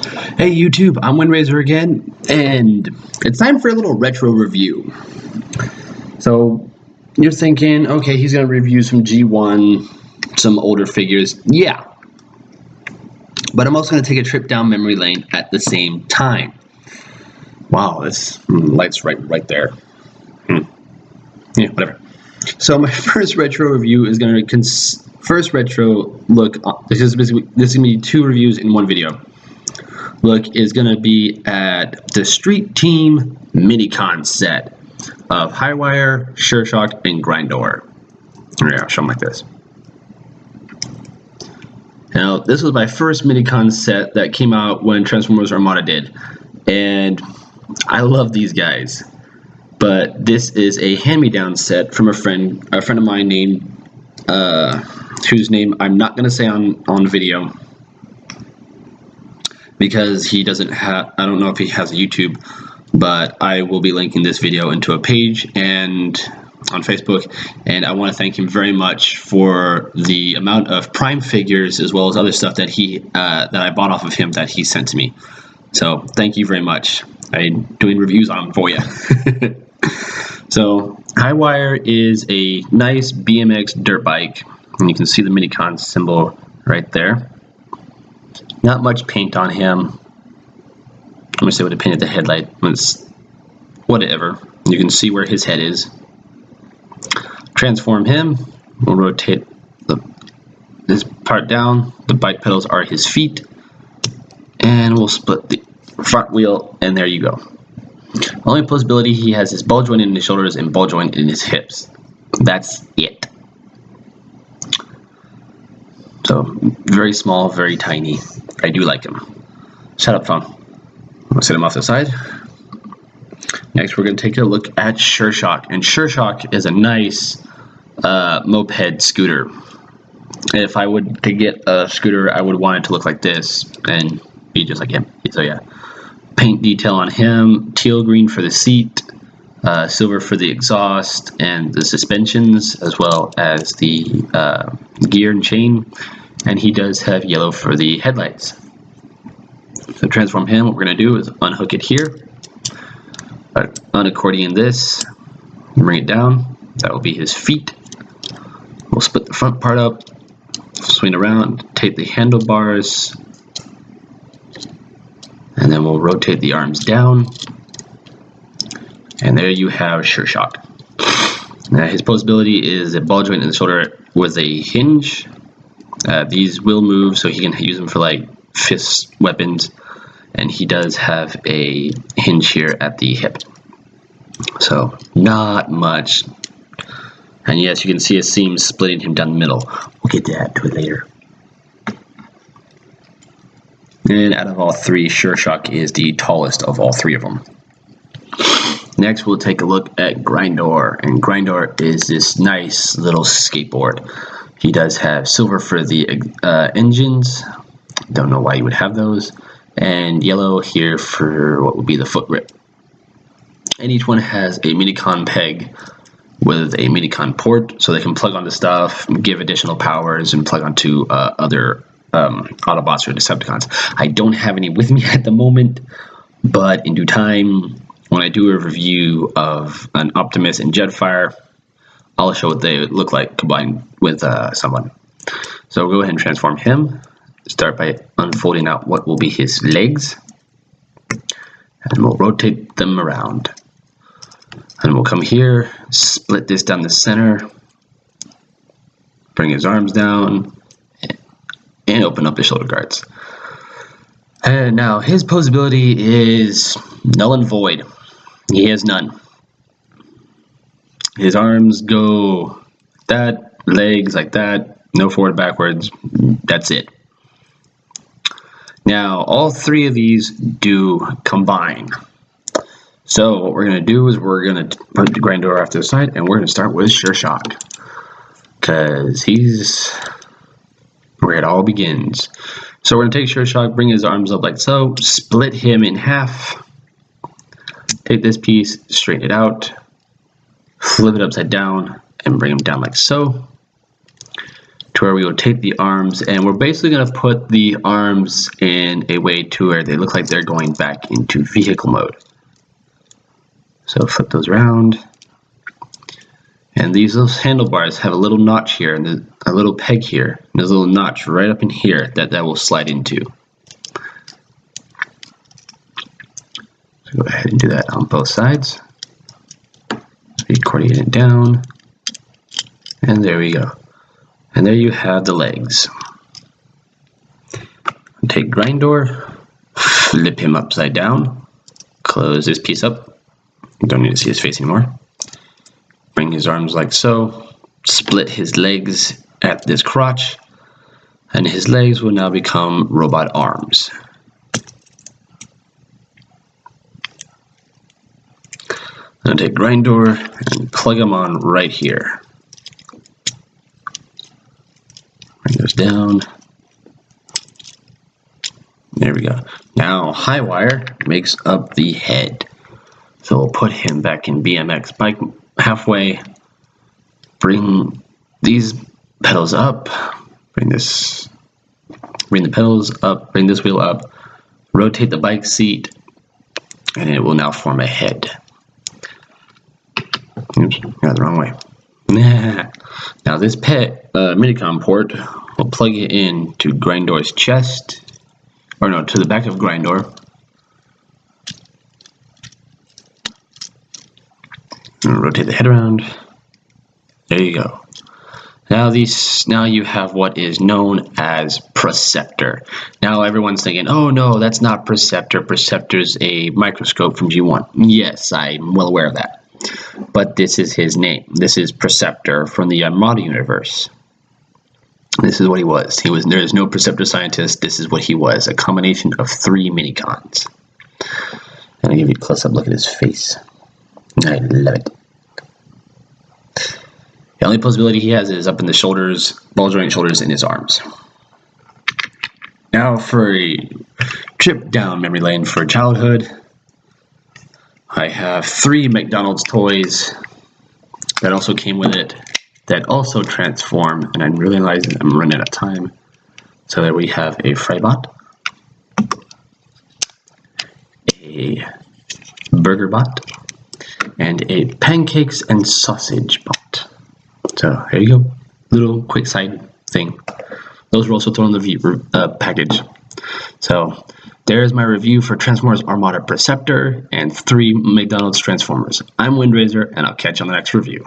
Hey YouTube, I'm Windraiser again, and it's time for a little retro review. So, you're thinking, okay, he's going to review some G1, some older figures. Yeah. But I'm also going to take a trip down memory lane at the same time. Wow, this light's right there. Yeah, whatever. So my first retro review is going to first retro look. This is going to be 2 reviews in 1 video. Look is going to be at the Street Team Minicon set of Highwire, Sureshock, and Grindor. Yeah, I'll show them like this. Now, this was my first Minicon set that came out when Transformers Armada did, and I love these guys. But this is a hand-me-down set from a friend of mine named, whose name I'm not going to say on video, because he doesn't have, I don't know if he has a YouTube, but I will be linking this video into a page and on Facebook, and I want to thank him very much for the amount of Prime figures as well as other stuff that that I bought off of him that he sent to me. So thank you very much. I'm doing reviews on them for you. So Highwire is a nice BMX dirt bike, and you can see the Minicon symbol right there. Not much paint on him. I'm gonna say what I painted the headlight. It's whatever. You can see where his head is. Transform him. We'll rotate this part down. The bike pedals are his feet, and we'll split the front wheel, and there you go. Only possibility, he has his ball joint in his shoulders and ball joint in his hips. That's it. So very small, very tiny. I do like him. Shut up, phone. I'll set him off the side. Next, we're going to take a look at Sureshock. And Sureshock is a nice moped scooter. If I would to get a scooter, I would want it to look like this and be just like him. So yeah, paint detail on him, teal green for the seat, silver for the exhaust and the suspensions, as well as the gear and chain. And he does have yellow for the headlights. So transform him, what we're going to do is unhook it here, unaccordion this, bring it down. That will be his feet. We'll split the front part up, swing around, take the handlebars, and then we'll rotate the arms down. And there you have Sureshock. Now his posability is a ball joint in the shoulder with a hinge. These will move, so he can use them for like fist weapons, and he does have a hinge here at the hip. So not much. And yes, you can see a seam splitting him down the middle. We'll get to it later. And out of all 3, Sureshock is the tallest of all 3 of them. Next, we'll take a look at Grindor, and Grindor is this nice little skateboard. He does have silver for the engines. Don't know why you would have those. And yellow here for what would be the foot grip. And each one has a Minicon peg with a Minicon port, so they can plug onto stuff, give additional powers, and plug onto other Autobots or Decepticons. I don't have any with me at the moment, but in due time, when I do a review of an Optimus and Jetfire, I'll show what they look like combined with someone. So we'll go ahead and transform him. Start by unfolding out what will be his legs, and we'll rotate them around. And we'll come here, split this down the center, bring his arms down, and open up the shoulder guards. And now his posability is null and void. He has none. His arms go like that, legs like that, no forward, backwards, that's it. Now, all 3 of these do combine. So what we're going to do is we're going to put the Grindor off to the side, and we're going to start with Sureshock, because he's where it all begins. So we're going to take Sureshock, bring his arms up like so, split him in half, take this piece, straighten it out, flip it upside down, and bring him down like so. to where we will take the arms, and we're basically going to put the arms in a way to where they look like they're going back into vehicle mode. So flip those around, and these little handlebars have a little notch here and a little peg here, and there's a little notch right up in here that will slide into. So go ahead and do that on both sides. Accordion it down, and there we go. And there you have the legs. Take Grindor, flip him upside down, close this piece up. You don't need to see his face anymore. Bring his arms like so, split his legs at this crotch, and his legs will now become robot arms. I'm going to take Grindor and plug him on right here. Bring those down. There we go. Now Highwire makes up the head. So we'll put him back in BMX bike halfway. Bring these pedals up. Bring the pedals up. Bring this wheel up. Rotate the bike seat, and it will now form a head. Oops, got the wrong way. Now this Minicom port, we'll plug it in to Grindor's chest, or no, to the back of Grindor. And rotate the head around. There you go. Now you have what is known as Preceptor. Now everyone's thinking, oh no, that's not Preceptor. Preceptor's a microscope from G1. Yes, I'm well aware of that. But this is his name. This is Preceptor from the Armada universe. This is what he was. There is no Preceptor scientist. This is what he was. A combination of 3 minicons. And I'll give you a close-up look at his face. I love it. The only possibility he has is up in the shoulders, ball joint shoulders, and his arms. Now for a trip down memory lane for childhood. I have 3 McDonald's toys that also came with it that also transform, and I'm realizing I'm running out of time. So there we have a Frybot, a Burger Bot, and a Pancakes and Sausage Bot. So here you go, little quick side thing. Those were also thrown in the package. So there's my review for Transformers Armada Preceptor and 3 McDonald's Transformers. I'm Windraiser, and I'll catch you on the next review.